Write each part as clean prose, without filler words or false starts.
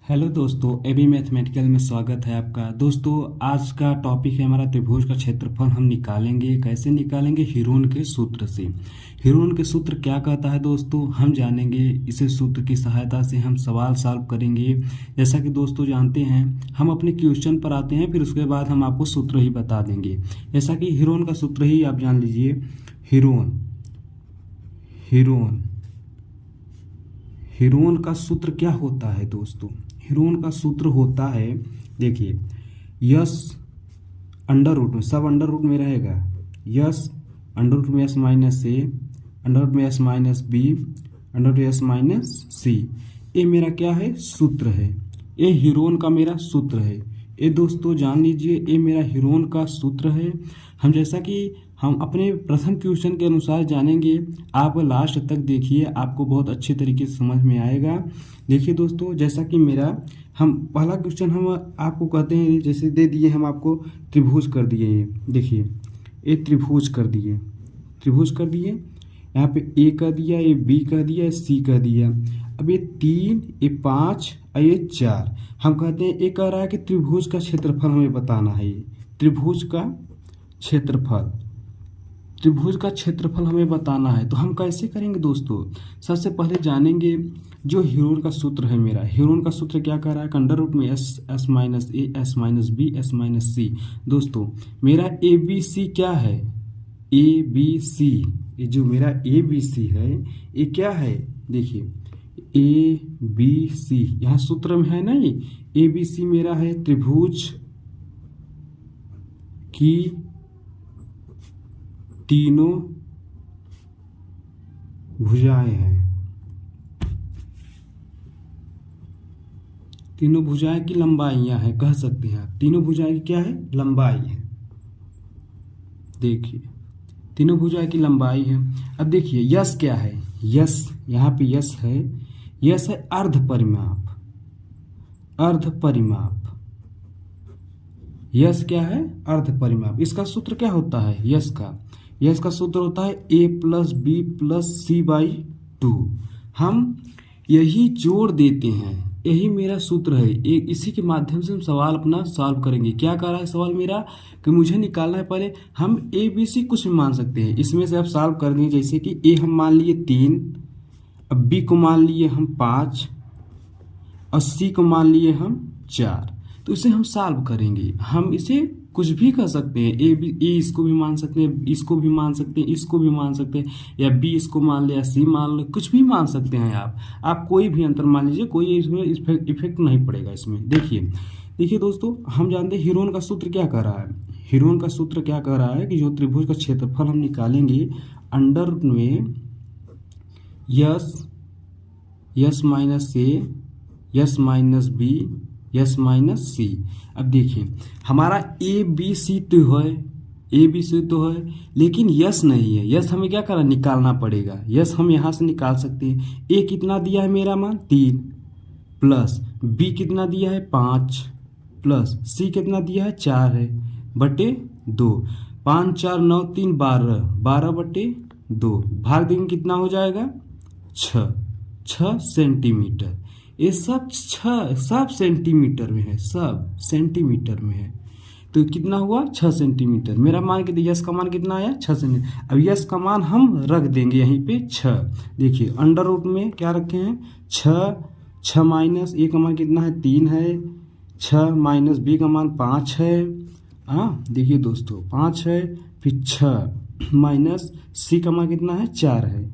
Hello दोस्तों, AB mathematical में स्वागत है आपका। दोस्तों, आज का टॉपिक है हमारा त्रिभुज का क्षेत्रफल हम निकालेंगे। कैसे निकालेंगे? हीरोन के सूत्र से। हीरोन के सूत्र क्या कहता है दोस्तों, हम जानेंगे। इसी सूत्र की सहायता से हम सवाल सॉल्व करेंगे। जैसा कि दोस्तों जानते हैं, हम अपने क्वेश्चन पर आते हैं, फिर उसके बाद हम आपको सूत्र ही बता देंगे। जैसा कि हीरोन का सूत्र ही आप जान लीजिए। हीरोन हीरोन हीरोन का सूत्र क्या होता है दोस्तों? हीरोन का सूत्र होता है, देखिए, यस अंडर रूट में, सब अंडर रूट में रहेगा। यस अंडर रूट में S minus A, under root में S minus B, under root S minus C. ये मेरा क्या है? सूत्र है। ये हीरोन का मेरा सूत्र है। ये दोस्तों जान लीजिए, ये मेरा हीरोन का सूत्र है। हम जैसा कि हम अपने प्रथम क्वेश्चन के अनुसार जानेंगे। आप लास्ट तक देखिए, आपको बहुत अच्छे तरीके से समझ में आएगा। देखिए दोस्तों, जैसा कि मेरा हम पहला क्वेश्चन हम आपको कहते हैं, जैसे दे दिए हम आपको त्रिभुज कर दिए। ये देखिए, ये त्रिभुज कर दिए, त्रिभुज कर दिए। यहाँ पे ए कह दिया, ये बी कह दिया, सी कह दिया। अब ये 3, ये 5 और ये 4। हम कहते हैं, ये कह रहा है कि त्रिभुज का क्षेत्रफल हमें बताना है। ये त्रिभुज का क्षेत्रफल, त्रिभुज का क्षेत्रफल हमें बताना है। तो हम कैसे करेंगे दोस्तों? सबसे पहले जानेंगे जो हीरोन का सूत्र है। मेरा हीरोन का सूत्र क्या कह रहा है? अंडर रूट में S minus A, S minus B, S minus C. दोस्तों, मेरा ए बी सी क्या है? ए बी सी, ये जो मेरा ए बी सी है, ये क्या है? देखिए, ए बी सी यहाँ सूत्र में है ना। ये ए बी सी मेरा है त्रिभुज की तीनों भुजाएं हैं। तीनों भुजाएं की लंबाइयां हैं, कह सकते हैं आप। तीनों भुजाएं की क्या है? लंबाई है। देखिए, तीनों भुजाएं की लंबाई है। अब देखिए, यस क्या है? यस, यहाँ पे यस है। यस है अर्ध परिमाप, अर्ध परिमाप। यस क्या है? अर्ध परिमाप। इसका सूत्र क्या होता है? यस का सूत्र होता है a plus B plus C by 2। हम यही जोड़ देते हैं, यही मेरा सूत्र है। इसी के माध्यम से हम सवाल अपना सॉल्व करेंगे। क्या कर रहा है सवाल मेरा कि मुझे निकालना है। पहले हम ए बी सी कुछ भी मान सकते हैं, इसमें से आप सॉल्व कर देंगे। जैसे कि ए हम मान लिए 3, अब बी को मान लिए हम 5 और सी को मान लिए हम 4। तो इसे हम सॉल्व करेंगे। हम इसे कुछ भी कर सकते हैं। ए इसको भी मान सकते हैं, इसको भी मान सकते हैं, इसको भी मान सकते हैं, या बी इसको मान ले, या सी मान ले, कुछ भी मान सकते हैं आप कोई भी अंतर मान लीजिए, कोई इसमें इफेक्ट नहीं पड़ेगा इसमें। देखिए दोस्तों, हम जानते हैं हीरोन का सूत्र क्या कह रहा है। हीरोन का सूत्र क्या कह रहा है कि जो त्रिभुज का क्षेत्रफल हम निकालेंगे, अंडर में S minus A, S minus B, S minus C. अब देखिए, हमारा ए बी सी तो है, ए बी सी तो है, लेकिन यस नहीं है। यस हमें क्या करना? निकालना पड़ेगा। यस हम यहाँ से निकाल सकते हैं। ए कितना दिया है मेरा मान? 3, प्लस बी कितना दिया है? 5, प्लस सी कितना दिया है? 4 है, बटे 2। 5 4 9 3 12, 12 बटे 2। भाग देंगे कितना हो जाएगा? 6 सेंटीमीटर। ये सब सब सेंटीमीटर में है, सब सेंटीमीटर में है। तो कितना हुआ? 6 सेंटीमीटर। मेरा मान के यस का मान कितना आया? 6 सेंटीमीटर। अब यस का मान हम रख देंगे यहीं पे 6। देखिए, अंडर रूट में क्या रखे हैं? 6 माइनस ए का मान कितना है? 3 है। 6 माइनस बी का मान 5 है। हाँ, देखिए दोस्तों, 5 है। फिर 6 माइनस सी का मान कितना है? 4 है।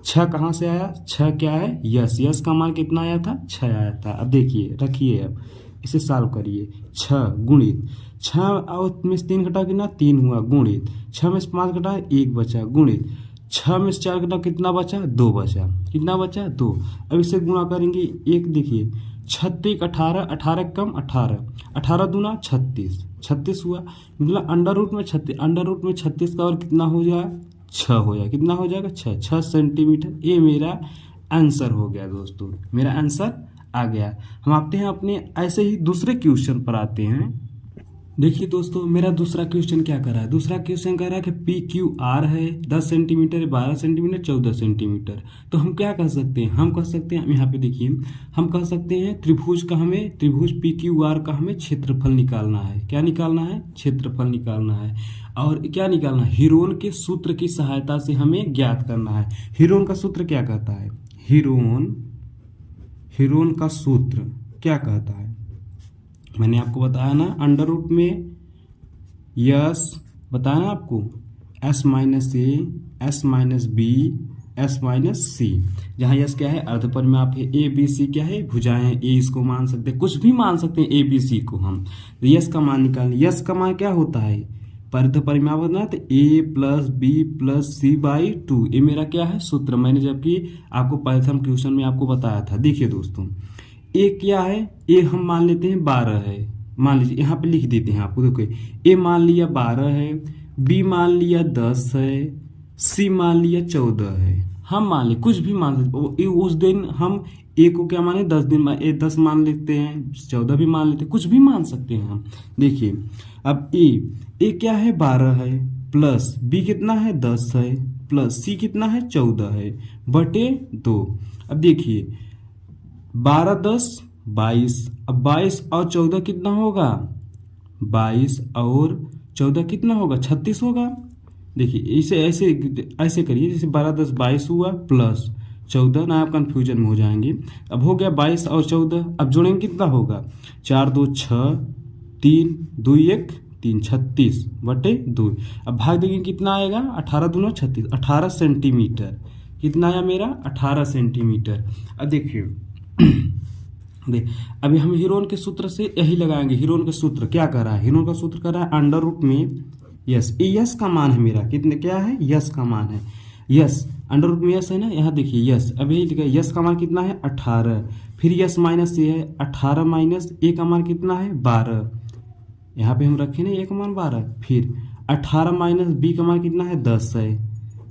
6 कहाँ से आया? 6 क्या है? यस का मान कितना आया था? 6 आया था। अब देखिए, रखिए, अब इसे सॉल्व करिए। 6 गुणित 6 और में से 3 घटा कितना? 3 हुआ, गुणित 6 में से 5 घटा 1 बचा, गुणित 6 में से 4 घटा कितना बचा? 2 बचा। कितना बचा? 2। अब इसे गुणा करेंगे। एक देखिए, 36 18, 18 कम 18, 18 दूना 36, 36 हुआ। मतलब अंडर रूट में 36 का और कितना हो जाए? 6 हो जाए। कितना हो जाएगा? 6 सेंटीमीटर। ये मेरा आंसर हो गया दोस्तों, मेरा आंसर आ गया। हम आते हैं अपने ऐसे ही दूसरे क्वेश्चन पर आते हैं। देखिए दोस्तों, मेरा दूसरा क्वेश्चन क्या कर रहा है, दूसरा क्वेश्चन कर रहा है कि पी क्यू आर है 10 सेंटीमीटर, 12 सेंटीमीटर, 14 सेंटीमीटर। तो हम क्या कर सकते हैं, हम कर सकते हैं, यहाँ पे देखिए, हम कह सकते हैं त्रिभुज पी क्यू आर का हमें क्षेत्रफल निकालना है। क्या निकालना है, क्षेत्रफल निकालना है। और क्या निकालना है, हीरोन के सूत्र की सहायता से हमें ज्ञात करना है। हीरोन का सूत्र क्या कहता है, हीरोन का सूत्र क्या कहता है, मैंने आपको बताया ना, अंडर रूट में यस, बताया ना आपको, S minus A, S minus B, S minus C. जहाँ यस क्या है, अर्धपरिमाप है, ए बी सी क्या है, भुजाएं, ए इसको मान सकते हैं, कुछ भी मान सकते हैं ए बी सी को हम। यस का मान निकालने, यस का मान क्या होता है, अर्धपरिमाप होता है, तो A plus B plus C by 2, ये मेरा क्या है सूत्र, मैंने जबकि आपको प्रथम क्वेश्चन में आपको बताया था। देखिए दोस्तों, ए क्या है, ए हम मान लेते हैं 12 है, मान लीजिए यहाँ पे लिख देते हैं आपको, देखो ए मान लिया 12 है, बी मान लिया 10 है, सी मान लिया 14 है। हम मान ले, कुछ भी मान सकते, उस दिन हम ए को क्या माने, 10 दिन ए 10 मान लेते हैं, 14 भी मान लेते हैं, कुछ भी मान सकते हैं हम। देखिए अब ए क्या है 12 है, प्लस बी कितना है 10 है, प्लस सी कितना है 14 है, बटे 2। अब देखिए 12 10 22, अब 22 और 14 कितना होगा, 22 और 14 कितना होगा, 36 होगा। देखिए इसे ऐसे ऐसे करिए, जैसे 12 10 22 हुआ, प्लस 14 ना, आप कंफ्यूजन में हो जाएंगे। अब हो गया 22 और 14, अब जोड़ेंगे कितना होगा, 4 2 6, 3 2 1 3, 36 बटे 2। अब भाग देंगे कितना आएगा, 18 दूना 36, 18 सेंटीमीटर। कितना आया मेरा, 18 सेंटीमीटर। अब देखिए देख, अभी हम हीरोन के सूत्र से यही लगाएंगे। हीरोन का सूत्र क्या कर रहा है, हीरोन का सूत्र कर रहा है अंडर रूट में यस, यस का मान है मेरा, कितने क्या है, यस का मान है, यस अंडर रूट में यस है ना, यहाँ देखिए यस, अभी यस का मान कितना है 18, फिर यस माइनस ए है, 18 माइनस ए का मान कितना है 12, यहाँ पे हम रखे ना ए का मान 12, फिर 18 माइनस बी का मान कितना है 10 है,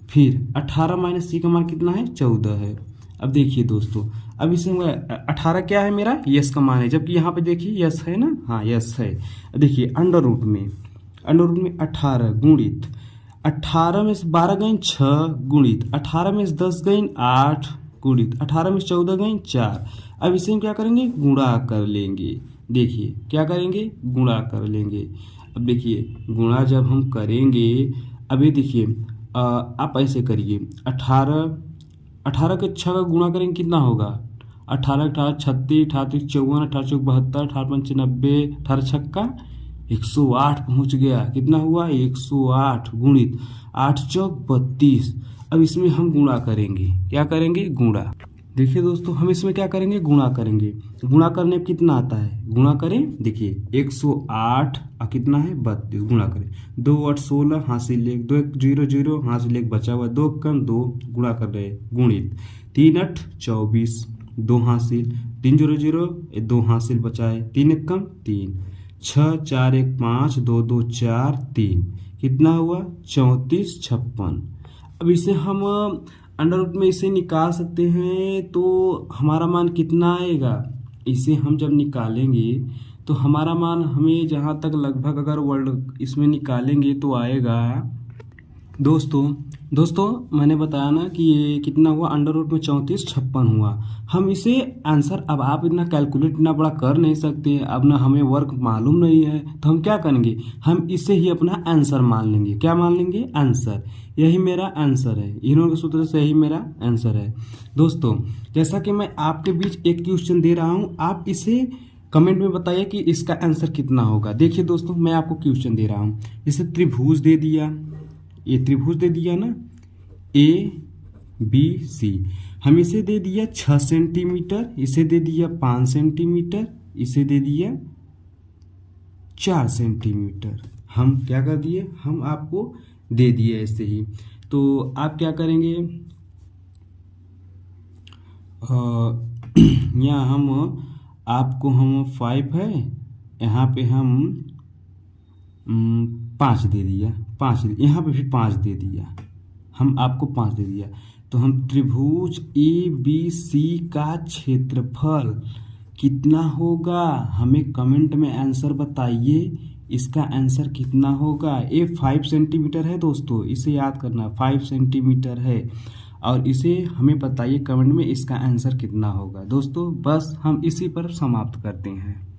फिर 18 माइनस सी का मान कितना है 14 है। अब देखिए दोस्तों, अब इसे 18 क्या है मेरा, यस का मान है, जबकि यहाँ पे देखिए यस है ना, हाँ यस है। देखिए अंडर रूट में 18 गुणित 18 में से 12 गई 6 गुणित 18 में से 10 गई 8 गुणित 18 में से 14 गई 4। अब इसे हम क्या करेंगे, गुणा कर लेंगे। देखिए क्या करेंगे, गुणा कर लेंगे। अब देखिए गुणा जब हम करेंगे, अभी देखिए आप ऐसे करिए, 18 के 6 का गुणा करेंगे कितना होगा, 18 18 36, 38 54, 18 चौक 72, 18 पंच 90, 18 छक्का 108 पहुंच गया। कितना हुआ, 108 गुणित 8 चौक 32। अब इसमें हम गुणा करेंगे, क्या करेंगे, गुणा। देखिए दोस्तों, हम इसमें क्या करेंगे, गुणा करेंगे। गुणा करने में कितना आता है, गुणा करें, देखिए 108 और कितना है 32, गुणा करें, 2 8 16, हासिल 1, 2 1 0 0, हासिल 1 बचा हुआ, 2 कम 2, गुणा कर रहे हैं, गुणित 3 8 24, 2 हासिल, 3 0 0, 2 हासिल बचाए, 3 1 कम 3, 6 4 1 5, 2 2 4 3, कितना हुआ 34 56। अब इसे हम अंडर रूट में इसे निकाल सकते हैं, तो हमारा मान कितना आएगा, इसे हम जब निकालेंगे तो हमारा मान, हमें जहाँ तक लगभग अगर वर्ल्ड इसमें निकालेंगे तो आएगा दोस्तों मैंने बताया ना कि ये कितना हुआ, अंडर रूट में 34 56 हुआ। हम इसे आंसर, अब आप इतना कैलकुलेट इतना बड़ा कर नहीं सकते, अब ना हमें वर्क मालूम नहीं है, तो हम क्या करेंगे, हम इसे ही अपना आंसर मान लेंगे। क्या मान लेंगे, आंसर। यही मेरा आंसर है, इन्हों के सूत्र से यही मेरा आंसर है। दोस्तों जैसा कि मैं आपके बीच एक क्वेश्चन दे रहा हूँ, आप इसे कमेंट में बताइए कि इसका आंसर कितना होगा। देखिए दोस्तों, मैं आपको क्वेश्चन दे रहा हूँ, जैसे त्रिभुज दे दिया, ये त्रिभुज दे दिया ना, ए बी सी, हम इसे दे दिया 6 सेंटीमीटर, इसे दे दिया 5 सेंटीमीटर, इसे दे दिया 4 सेंटीमीटर। हम क्या कर दिए, हम आपको दे दिए ऐसे ही। तो आप क्या करेंगे, यहाँ हम आपको, हम 5 है, यहाँ पे हम 5 दे दिया, 5 यहाँ पे भी 5 दे दिया, हम आपको 5 दे दिया। तो हम त्रिभुज ए बी सी का क्षेत्रफल कितना होगा, हमें कमेंट में आंसर बताइए। इसका आंसर कितना होगा? ये 5 सेंटीमीटर है दोस्तों, इसे याद करना 5 सेंटीमीटर है। और इसे हमें बताइए कमेंट में इसका आंसर कितना होगा। दोस्तों बस हम इसी पर समाप्त करते हैं।